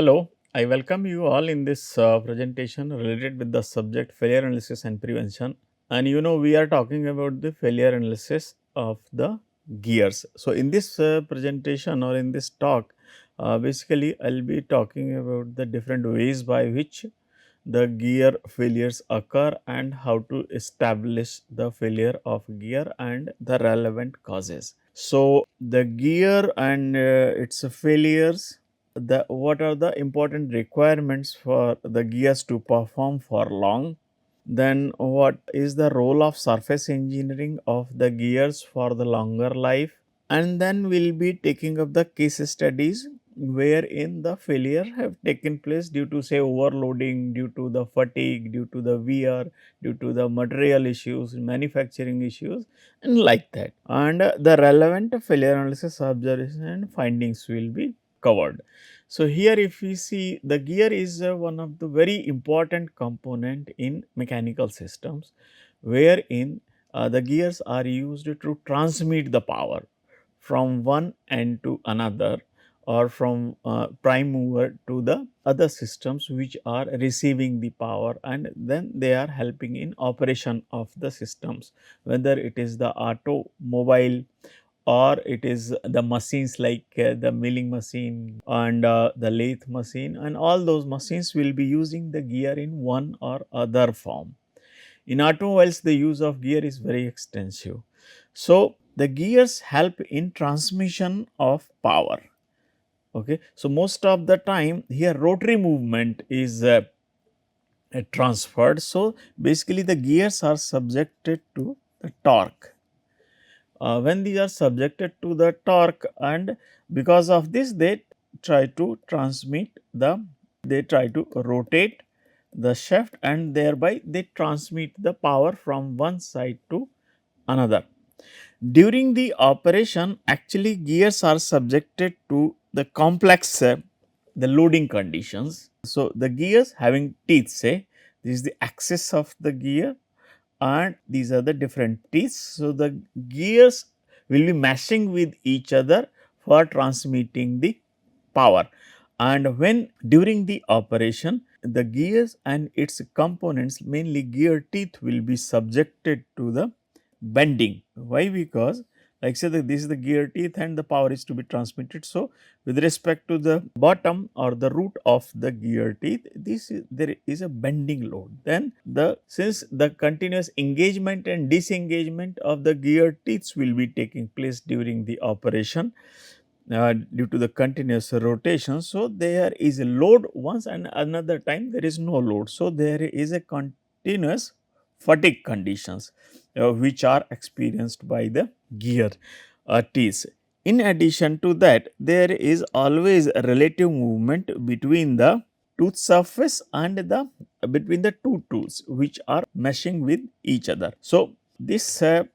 Hello, I welcome you all in this presentation related with the subject failure analysis and prevention. And we are talking about the failure analysis of the gears. So, in this presentation or in this talk, basically I will be talking about the different ways by which the gear failures occur and how to establish the failure of gear and the relevant causes. So, the gear and its failures, the what are the important requirements for the gears to perform for long, then what is the role of surface engineering of the gears for the longer life, and then we will be taking up the case studies wherein the failure have taken place due to say overloading, due to the fatigue, due to the wear, due to the material issues, manufacturing issues and like that. And the relevant failure analysis observation and findings will be covered. So, here if we see the gear is one of the very important component in mechanical systems, wherein the gears are used to transmit the power from one end to another or from prime mover to the other systems which are receiving the power, and then they are helping in operation of the systems, whether it is the automobile or it is the machines like the milling machine and the lathe machine, and all those machines will be using the gear in one or other form. In automobiles, the use of gear is very extensive. So, the gears help in transmission of power. Okay. So, most of the time here rotary movement is transferred. So, basically the gears are subjected to the torque. When these are subjected to the torque, and because of this they try to transmit they try to rotate the shaft, and thereby they transmit the power from one side to another. During the operation, actually gears are subjected to the complex the loading conditions. So, the gears having teeth, say this is the axis of the gear and these are the different teeth. So, the gears will be mashing with each other for transmitting the power, and when during the operation the gears and its components, mainly gear teeth, will be subjected to the bending. Why? Because like say that this is the gear teeth and the power is to be transmitted. So, with respect to the bottom or the root of the gear teeth, there is a bending load. Then since the continuous engagement and disengagement of the gear teeth will be taking place during the operation, due to the continuous rotation. So, there is a load once and another time there is no load. So, there is a continuous fatigue conditions which are experienced by the gear teeth. In addition to that, there is always a relative movement between the tooth surface and the between the two tools which are meshing with each other. So, this the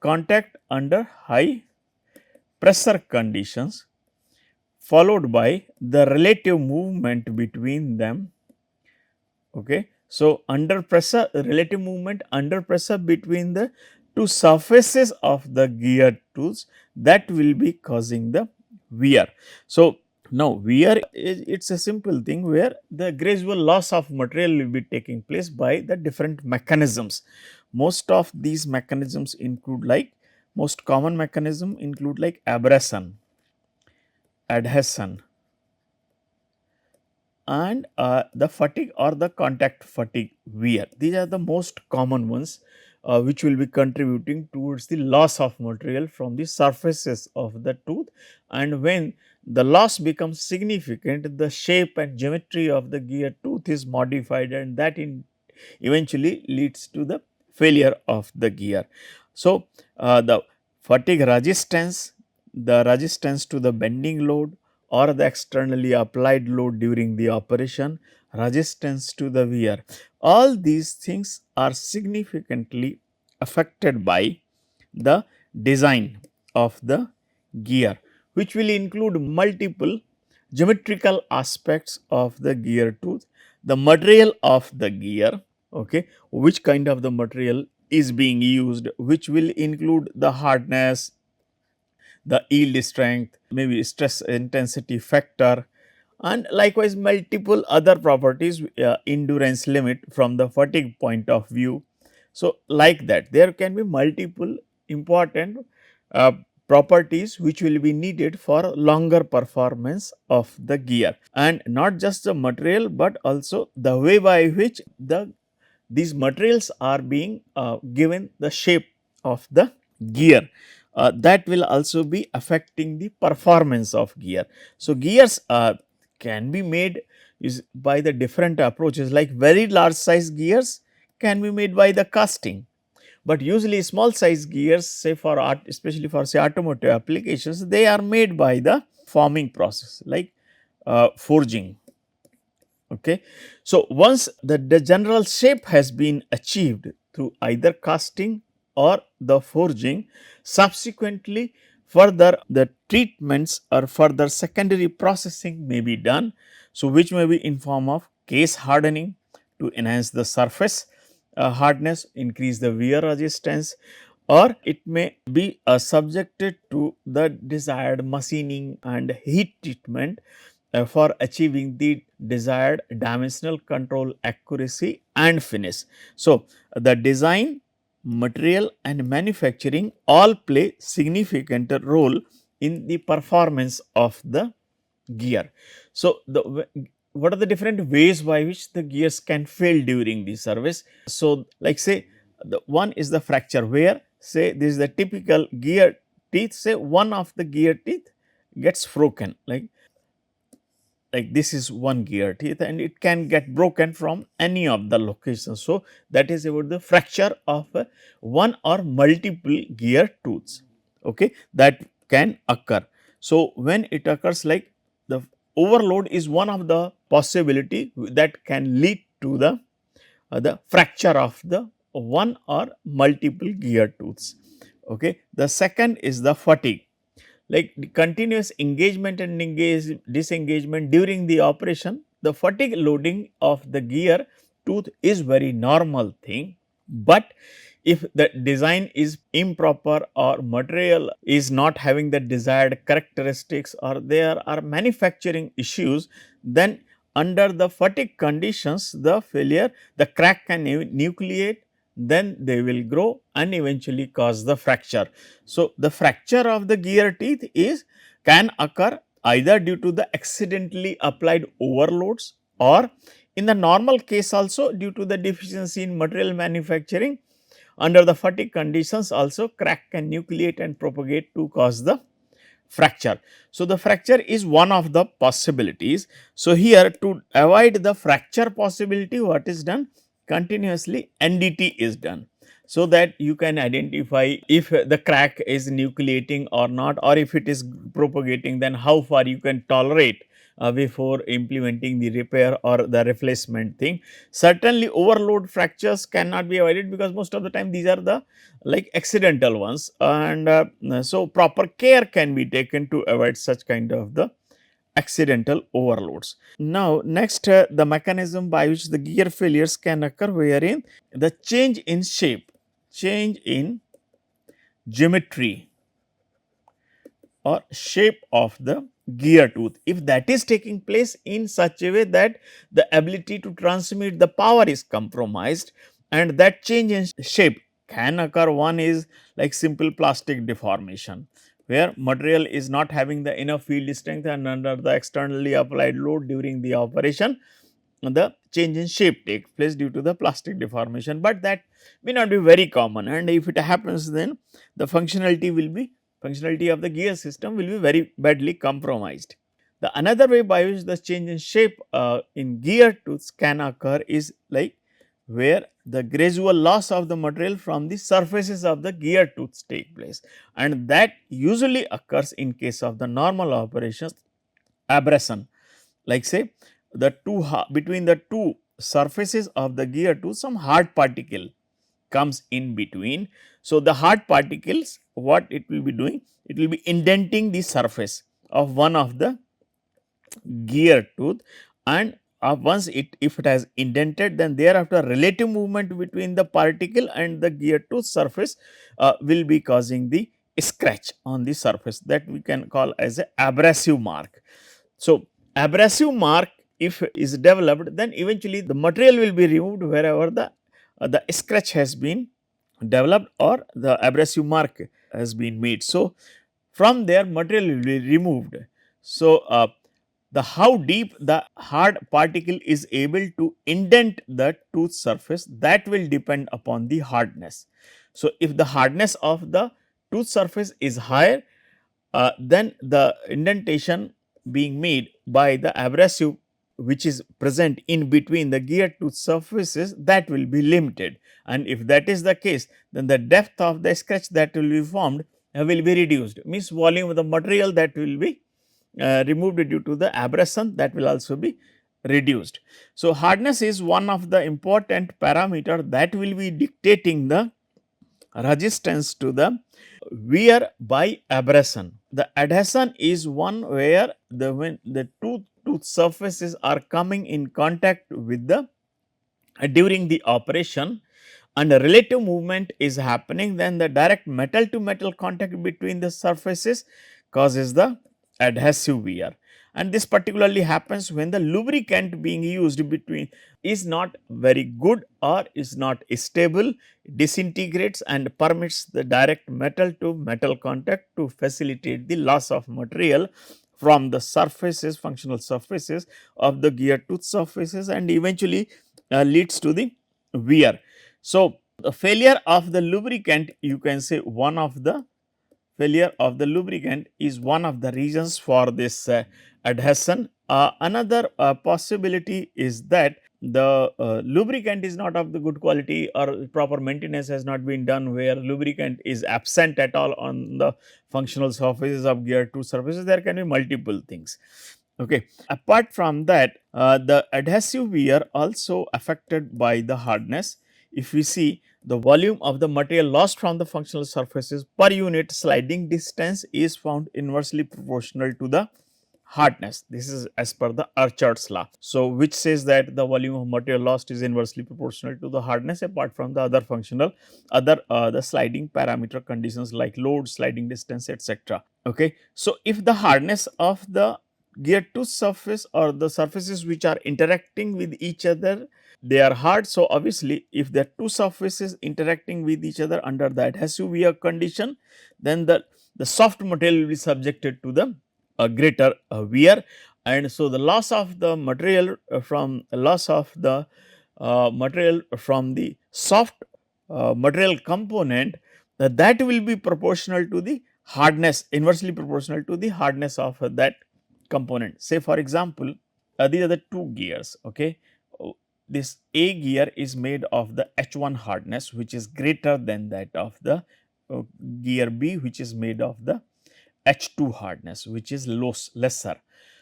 contact under high pressure conditions followed by the relative movement between them. Okay. So, under pressure, relative movement under pressure between the two surfaces of the gear tools, that will be causing the wear. So, now wear is it's a simple thing where the gradual loss of material will be taking place by the different mechanisms. Most of these mechanisms include like most common mechanism include like abrasion, adhesion, and the fatigue or the contact fatigue wear. These are the most common ones which will be contributing towards the loss of material from the surfaces of the tooth, and when the loss becomes significant, the shape and geometry of the gear tooth is modified, and that eventually leads to the failure of the gear. So, the fatigue resistance, the resistance to the bending load or the externally applied load during the operation, resistance to the wear, all these things are significantly affected by the design of the gear, which will include multiple geometrical aspects of the gear tooth, the material of the gear, okay, which kind of the material is being used, which will include the hardness, the yield strength, maybe stress intensity factor, and likewise multiple other properties, endurance limit from the fatigue point of view. So, like that there can be multiple important uh, properties which will be needed for longer performance of the gear, and not just the material, but also the way by which these materials are being given the shape of the gear, that will also be affecting the performance of gear. So, gears can be made is by the different approaches, like very large size gears can be made by the casting, but usually small size gears, say for especially for say automotive applications, they are made by the forming process, like forging. Okay. So, once the general shape has been achieved through either casting or the forging, subsequently further the treatments or further secondary processing may be done. So, which may be in form of case hardening to enhance the surface hardness, increase the wear resistance, or it may be subjected to the desired machining and heat treatment for achieving the desired dimensional control accuracy and finish. So, the design, material and manufacturing all play significant role in the performance of the gear. So, what are the different ways by which the gears can fail during the service? So, like say the one is the fracture, where say this is the typical gear teeth, say one of the gear teeth gets broken, like this is one gear teeth and it can get broken from any of the locations. So, that is about the fracture of one or multiple gear tooths, okay, that can occur. So, when it occurs, like the overload is one of the possibility that can lead to the fracture of the one or multiple gear tooths. Okay. The second is the fatigue, like the continuous engagement and disengagement during the operation. The fatigue loading of the gear tooth is very normal thing, but if the design is improper or material is not having the desired characteristics or there are manufacturing issues, then under the fatigue conditions the failure, the crack can nucleate, then they will grow and eventually cause the fracture. So, the fracture of the gear teeth is can occur either due to the accidentally applied overloads, or in the normal case also due to the deficiency in material manufacturing. Under the fatigue conditions also crack can nucleate and propagate to cause the fracture. So, the fracture is one of the possibilities. So, here to avoid the fracture possibility, what is done? Continuously NDT is done, so that you can identify if the crack is nucleating or not, or if it is propagating, then how far you can tolerate before implementing the repair or the replacement thing. Certainly overload fractures cannot be avoided, because most of the time these are the like accidental ones, and so proper care can be taken to avoid such kind of the accidental overloads. Now, next the mechanism by which the gear failures can occur, wherein the change in shape, change in geometry or shape of the gear tooth, if that is taking place in such a way that the ability to transmit the power is compromised, and that change in shape can occur. One is like simple plastic deformation, where material is not having the enough field strength, and under the externally applied load during the operation the change in shape takes place due to the plastic deformation, but that may not be very common, and if it happens, then the functionality of the gear system will be very badly compromised. The another way by which the change in shape in gear tooths can occur is like where the gradual loss of the material from the surfaces of the gear tooths take place, and that usually occurs in case of the normal operations. Abrasion, like say the between the two surfaces of the gear tooth, some hard particle comes in between. So, the hard particles, what it will be doing? It will be indenting the surface of one of the gear tooth, and once it if it has indented, then thereafter relative movement between the particle and the gear tooth surface will be causing the scratch on the surface, that we can call as a abrasive mark. So, abrasive mark if is developed, then eventually the material will be removed wherever the scratch has been developed or the abrasive mark has been made. So, from there material will be removed. So, the how deep the hard particle is able to indent the tooth surface, that will depend upon the hardness. So, if the hardness of the tooth surface is higher, then the indentation being made by the abrasive which is present in between the gear tooth surfaces, that will be limited, and if that is the case, then the depth of the scratch that will be formed will be reduced, means volume of the material that will be removed due to the abrasion, that will also be reduced. So, hardness is one of the important parameter that will be dictating the resistance to the wear by abrasion. The adhesion is one where when the two tooth surfaces are coming in contact with the during the operation and a relative movement is happening, then the direct metal to metal contact between the surfaces causes the adhesive wear, and this particularly happens when the lubricant being used between is not very good or is not stable, disintegrates and permits the direct metal to metal contact to facilitate the loss of material from the surfaces, functional surfaces of the gear tooth surfaces, and eventually leads to the wear. So, the failure of the lubricant, you can say one of the failure of the lubricant is one of the reasons for this adhesion. Another possibility is that the lubricant is not of the good quality or proper maintenance has not been done, where lubricant is absent at all on the functional surfaces of gear tooth surfaces. There can be multiple things. Okay. Apart from that, the adhesive wear also affected by the hardness. If we see, the volume of the material lost from the functional surfaces per unit sliding distance is found inversely proportional to the hardness. This is as per the Archer's law. So, which says that the volume of material lost is inversely proportional to the hardness, apart from the other functional, other the sliding parameter conditions like load, sliding distance, etc. Okay. So, if the hardness of the gear tooth surface or the surfaces which are interacting with each other, they are hard. So, obviously, if the two surfaces interacting with each other under the adhesive wear condition, then the soft material will be subjected to the greater wear, and so the loss of the material from loss of the material from the soft material component, that will be proportional to the hardness, inversely proportional to the hardness of that component. Say for example, these are the two gears. Okay, this A gear is made of the H1 hardness, which is greater than that of the gear B, which is made of the H2 hardness, which is lesser.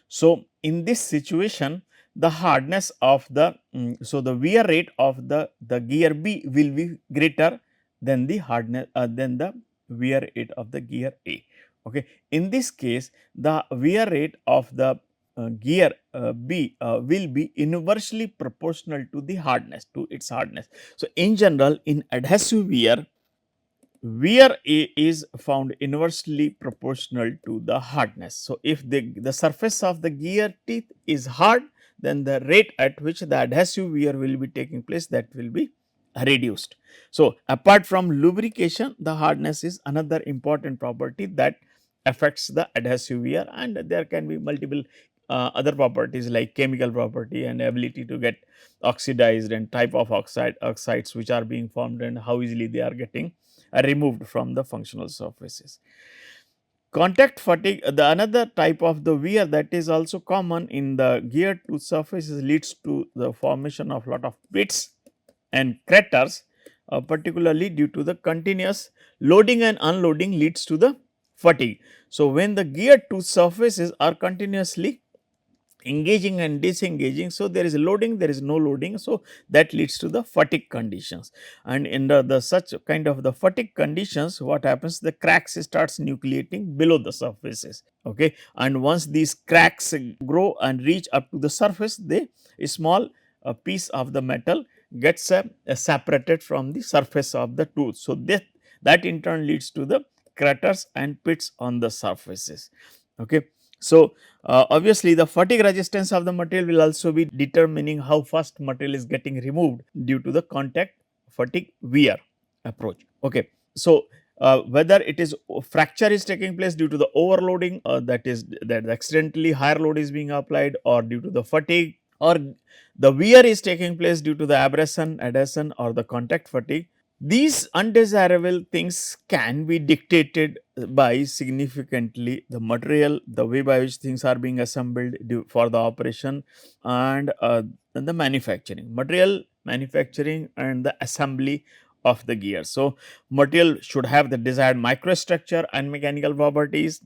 So, in this situation, the hardness of the so the wear rate of the gear B will be greater than the hardness than the wear rate of the gear A. Okay. In this case, the wear rate of the gear B will be inversely proportional to the hardness, to its hardness. So, in general, in adhesive wear is found inversely proportional to the hardness. So, if the surface of the gear teeth is hard, then the rate at which the adhesive wear will be taking place, that will be reduced. So, apart from lubrication, the hardness is another important property that affects the adhesive wear, and there can be multiple other properties like chemical property and ability to get oxidized and type of oxides which are being formed and how easily they are getting removed from the functional surfaces. Contact fatigue, the another type of the wear that is also common in the gear tooth surfaces, leads to the formation of lot of pits and craters, particularly due to the continuous loading and unloading leads to the fatigue. So, when the gear tooth surfaces are continuously engaging and disengaging, so there is loading, there is no loading, so that leads to the fatigue conditions, and in the such kind of the fatigue conditions, what happens, the cracks starts nucleating below the surfaces. Okay, and once these cracks grow and reach up to the surface, they a small piece of the metal gets separated from the surface of the tooth. So, that in turn leads to the craters and pits on the surfaces. Okay. So, obviously the fatigue resistance of the material will also be determining how fast material is getting removed due to the contact fatigue wear approach. Okay. So, whether it is fracture is taking place due to the overloading, that is that accidentally higher load is being applied, or due to the fatigue, or the wear is taking place due to the abrasion, adhesion, or the contact fatigue. These undesirable things can be dictated by significantly the material, the way by which things are being assembled for the operation, and the manufacturing, material manufacturing and the assembly of the gear. So, material should have the desired microstructure and mechanical properties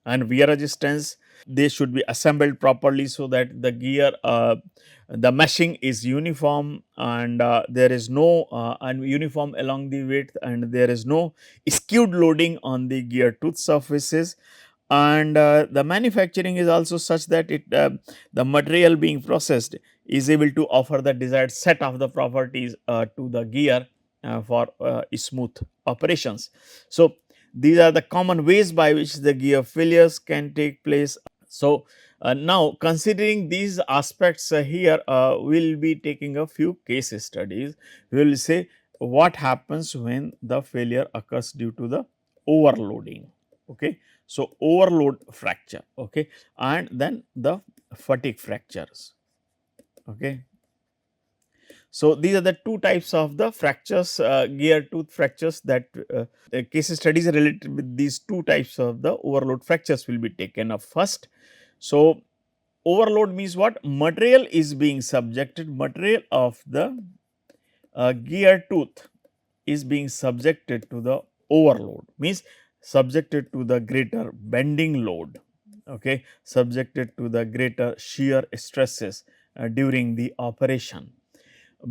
and wear resistance. They should be assembled properly so that the gear, the meshing is uniform, and there is no uniform along the width, and there is no skewed loading on the gear tooth surfaces, and the manufacturing is also such that the material being processed is able to offer the desired set of the properties to the gear for smooth operations. So, these are the common ways by which the gear failures can take place. So, now considering these aspects here, we will be taking a few case studies. We will say what happens when the failure occurs due to the overloading. Okay. So, overload fracture, okay, and then the fatigue fractures. Okay. So, these are the two types of the fractures, gear tooth fractures, that the case studies related with these two types of the overload fractures will be taken up first. So, overload means what? Material is being subjected, material of the gear tooth is being subjected to the overload, means subjected to the greater bending load, okay, subjected to the greater shear stresses during the operation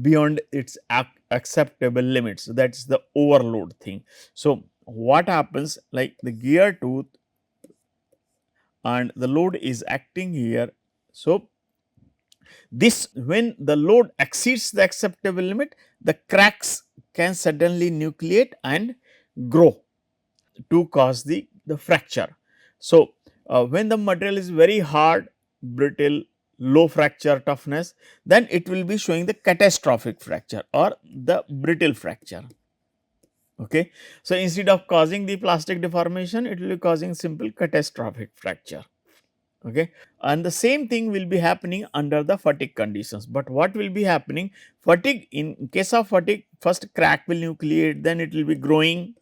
beyond its acceptable limits. That is the overload thing. So, what happens, like the gear tooth and the load is acting here. So, this, when the load exceeds the acceptable limit, the cracks can suddenly nucleate and grow to cause the fracture. So, when the material is very hard, brittle, low fracture toughness, then it will be showing the catastrophic fracture or the brittle fracture. Okay. So, instead of causing the plastic deformation, it will be causing simple catastrophic fracture. Okay. And the same thing will be happening under the fatigue conditions. But what will be happening? Fatigue, in case of fatigue, first crack will nucleate, then it will be growing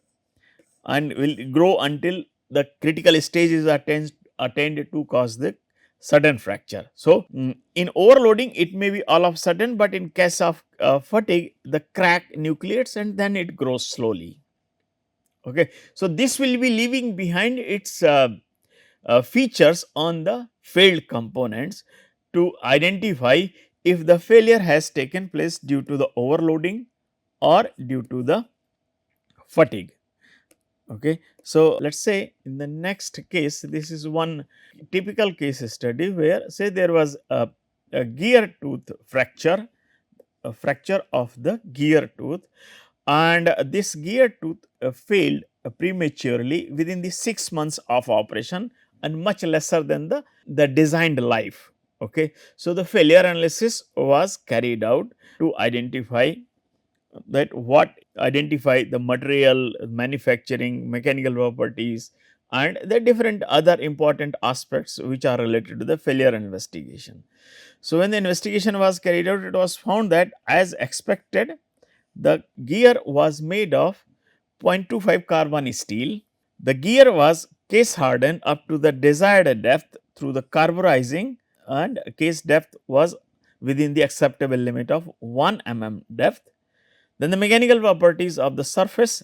and will grow until the critical stage is attained to cause the sudden fracture. So, in overloading it may be all of sudden, but in case of fatigue, the crack nucleates and then it grows slowly. Okay. So, this will be leaving behind its features on the failed components to identify if the failure has taken place due to the overloading or due to the fatigue. Okay. So, let us say in the next case, this is one typical case study where, say, there was a gear tooth fracture, a fracture of the gear tooth, and this gear tooth failed prematurely within the 6 months of operation and much lesser than the designed life. Okay. So, the failure analysis was carried out to identify that what identify the material, manufacturing, mechanical properties, and the different other important aspects which are related to the failure investigation. So, when the investigation was carried out, it was found that as expected, the gear was made of 0.25 carbon steel. The gear was case hardened up to the desired depth through the carburizing, and case depth was within the acceptable limit of 1 depth. Then the mechanical properties of the surface,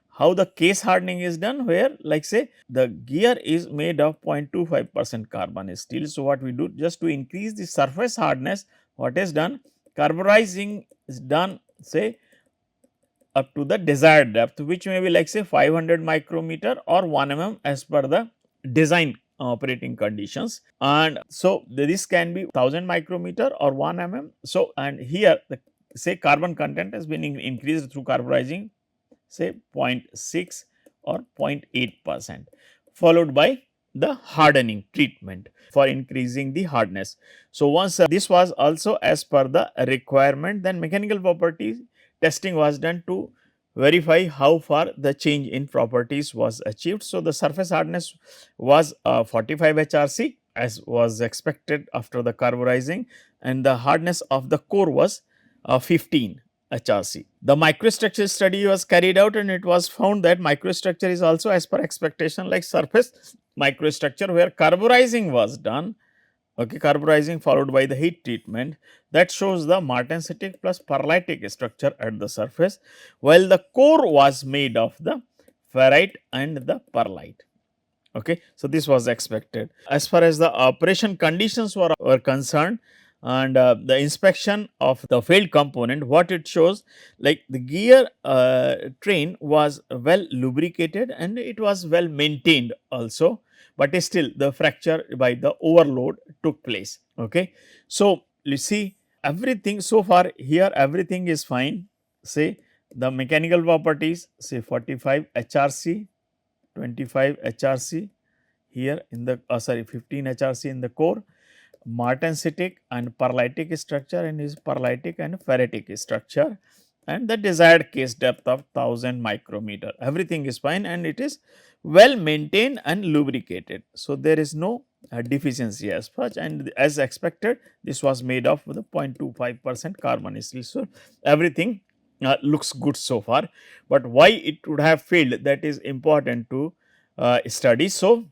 how the case hardening is done, where, like, say, the gear is made of 0.25% carbon steel. So, what we do, just to increase the surface hardness, what is done, carburizing is done, say, up to the desired depth, which may be, like, say, 500 micrometer or 1 as per the design operating conditions. And so, this can be 1000 micrometer or 1 So, and here the, say, carbon content has been increased through carburizing, say, 0.6 or 0.8%, followed by the hardening treatment for increasing the hardness. So, once this was also as per the requirement, then mechanical properties testing was done to verify how far the change in properties was achieved. So, the surface hardness was 45 HRC as was expected after the carburizing, and the hardness of the core was 15 HRC. The microstructure study was carried out and it was found that microstructure is also as per expectation like surface microstructure, where carburizing was done. Okay, carburizing followed by the heat treatment, that shows the martensitic plus perlitic structure at the surface, while the core was made of the ferrite and the perlite. Okay, so this was expected. As far as the operation conditions were concerned, and the inspection of the failed component, what it shows, like the gear train was well lubricated and it was well maintained also, but still the fracture by the overload took place. Okay, so you see everything so far here, everything is fine. Say the mechanical properties, say 45 HRC, 25 HRC here in the 15 HRC in the core, martensitic and perlitic structure, and is perlitic and ferritic structure, and the desired case depth of 1000 micrometer. Everything is fine and it is well maintained and lubricated. So, there is no deficiency as such, and as expected this was made of the 0.25% carbon steel. So, everything looks good so far, but why it would have failed, that is important to study. So,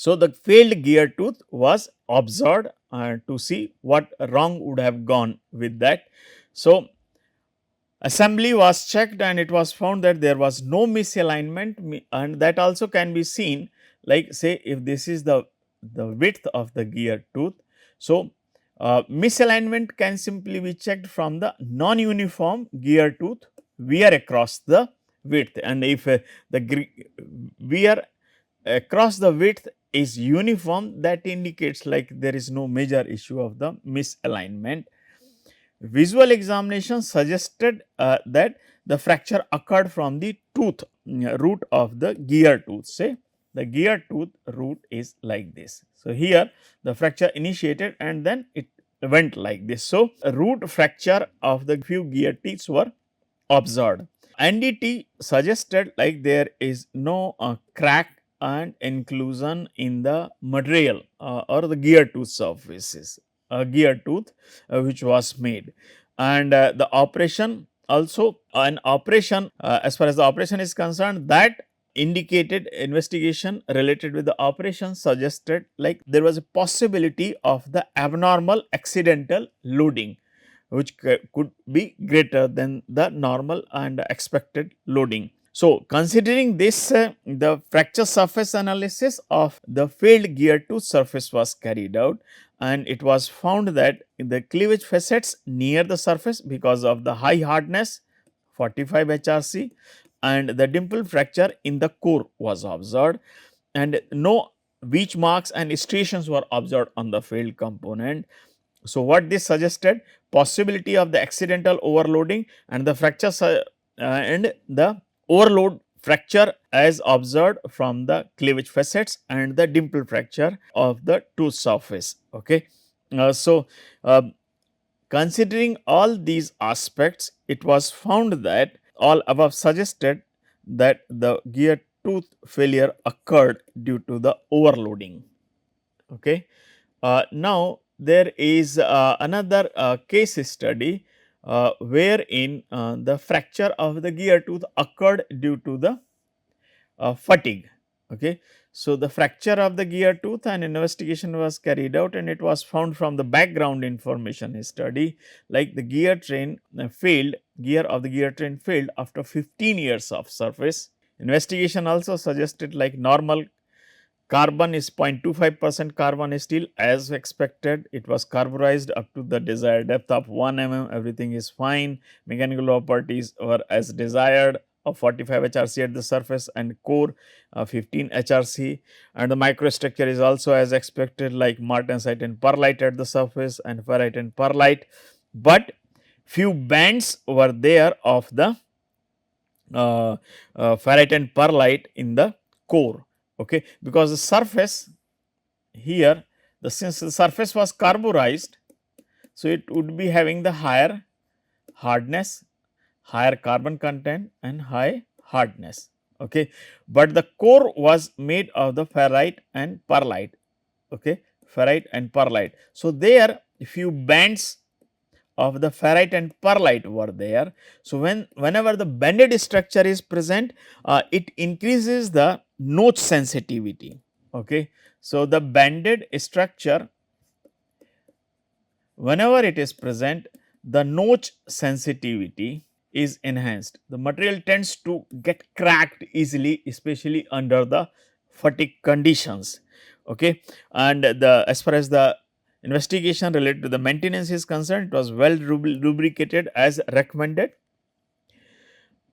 the failed gear tooth was observed to see what wrong would have gone with that. So, assembly was checked and it was found that there was no misalignment, and that also can be seen, like say if this is the width of the gear tooth. So, misalignment can simply be checked from the non-uniform gear tooth wear across the width, and if the wear across the width is uniform, that indicates like there is no major issue of the misalignment. Visual examination suggested that the fracture occurred from the tooth root of the gear tooth. Say the gear tooth root is like this. So, here the fracture initiated and then it went like this. So, root fracture of the few gear teeth were observed. NDT suggested like there is no crack and inclusion in the material or the gear tooth surfaces, gear tooth which was made, and the operation also an operation as far as the operation is concerned, that indicated investigation related with the operation suggested like there was a possibility of the abnormal accidental loading, which could be greater than the normal and expected loading. So, considering this, the fracture surface analysis of the failed gear tooth surface was carried out, and it was found that in the cleavage facets near the surface, because of the high hardness 45 HRC, and the dimple fracture in the core was observed, and no beach marks and striations were observed on the failed component. So, what this suggested, possibility of the accidental overloading and the fracture and the overload fracture as observed from the cleavage facets and the dimple fracture of the tooth surface. Okay. So, considering all these aspects, it was found that all above suggested that the gear tooth failure occurred due to the overloading. Okay. Now, there is another case study wherein the fracture of the gear tooth occurred due to the fatigue. Okay. So, the fracture of the gear tooth and investigation was carried out, and it was found from the background information study, like the gear train failed, gear of the gear train failed after 15 years of service. Investigation also suggested like normal carbon is 0.25% carbon steel as expected. It was carburized up to the desired depth of 1 mm. Everything is fine. Mechanical properties were as desired of 45 HRC at the surface and core 15 HRC, and the microstructure is also as expected like martensite and perlite at the surface and ferrite and perlite, but few bands were there of the ferrite and perlite in the core. okay, because the surface here, since the surface was carburized, so it would be having the higher hardness, higher carbon content and high hardness, okay. But the core was made of the ferrite and pearlite, okay, ferrite and pearlite. So, there few bands of the ferrite and pearlite were there. So, whenever the banded structure is present, it increases the notch sensitivity, okay. So, the banded structure, whenever it is present, the notch sensitivity is enhanced. The material tends to get cracked easily, especially under the fatigue conditions, okay. And the as far as the investigation related to the maintenance is concerned, it was well lubricated as recommended.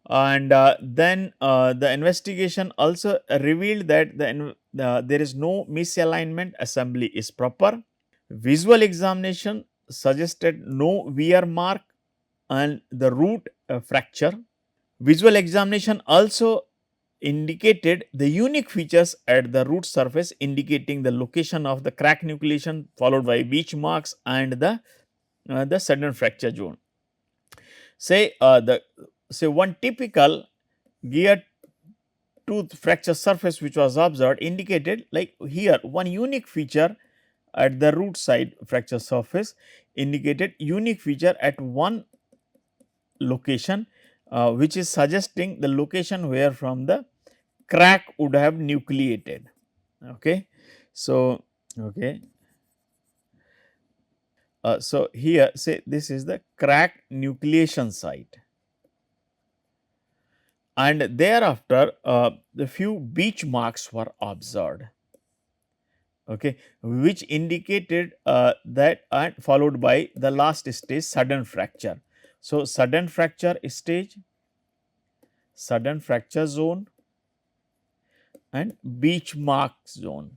And then the investigation also revealed that there is no misalignment, assembly is proper. Visual examination suggested no wear mark and the root fracture. Visual examination also indicated the unique features at the root surface, indicating the location of the crack nucleation, followed by beach marks and the sudden fracture zone. Say one typical gear tooth fracture surface which was observed indicated, like here, one unique feature at the root side fracture surface indicated unique feature at one location, which is suggesting the location where from the crack would have nucleated, okay. So, okay. So, here say this is the crack nucleation site, and thereafter the few beach marks were observed, okay, which indicated that, and followed by the last stage sudden fracture. So, sudden fracture stage, sudden fracture zone and beach mark zone,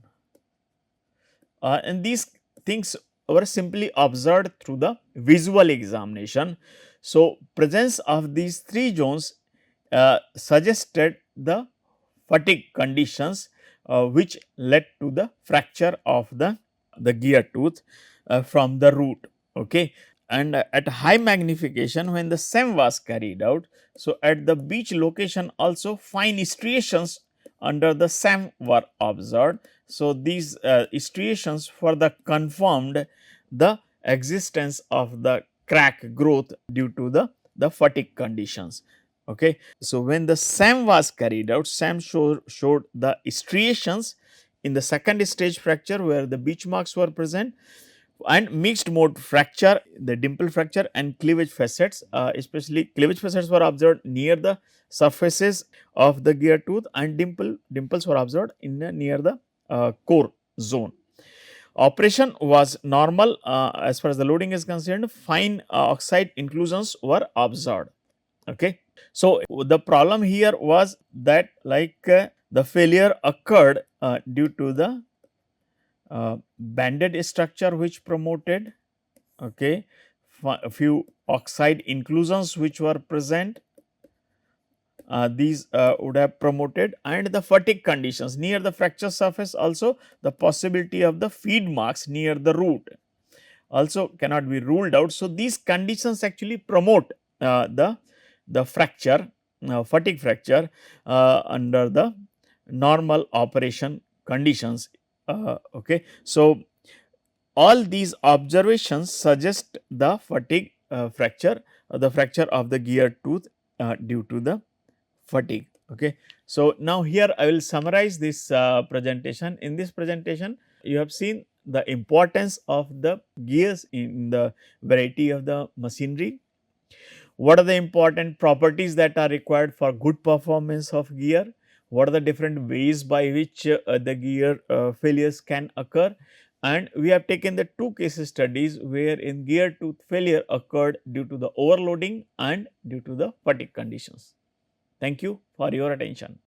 and these things were simply observed through the visual examination. So, presence of these three zones suggested the fatigue conditions, which led to the fracture of the gear tooth from the root, okay. And at high magnification, when the SEM was carried out, so at the beach location also fine striations under the SEM were observed. So, these striations further confirmed the existence of the crack growth due to the fatigue conditions, okay. So, when the SAM was carried out, SAM showed the striations in the second stage fracture where the beach marks were present, and mixed mode fracture, the dimple fracture and cleavage facets, especially cleavage facets were observed near the surfaces of the gear tooth, and dimples were observed in near the core zone. Operation was normal as far as the loading is concerned, fine oxide inclusions were observed, okay. So, the problem here was that, like the failure occurred due to the banded structure which promoted, okay, a few oxide inclusions which were present, these would have promoted, and the fatigue conditions near the fracture surface, also the possibility of the feed marks near the root also cannot be ruled out. So, these conditions actually promote the fracture, fatigue fracture under the normal operation conditions, okay. So, all these observations suggest the fatigue fracture, the fracture of the gear tooth due to the fatigue, okay. So, now here I will summarize this presentation. In this presentation, you have seen the importance of the gears in the variety of the machinery. What are the important properties that are required for good performance of gear? What are the different ways by which the gear failures can occur? And we have taken the two case studies where in gear tooth failure occurred due to the overloading and due to the fatigue conditions. Thank you for your attention.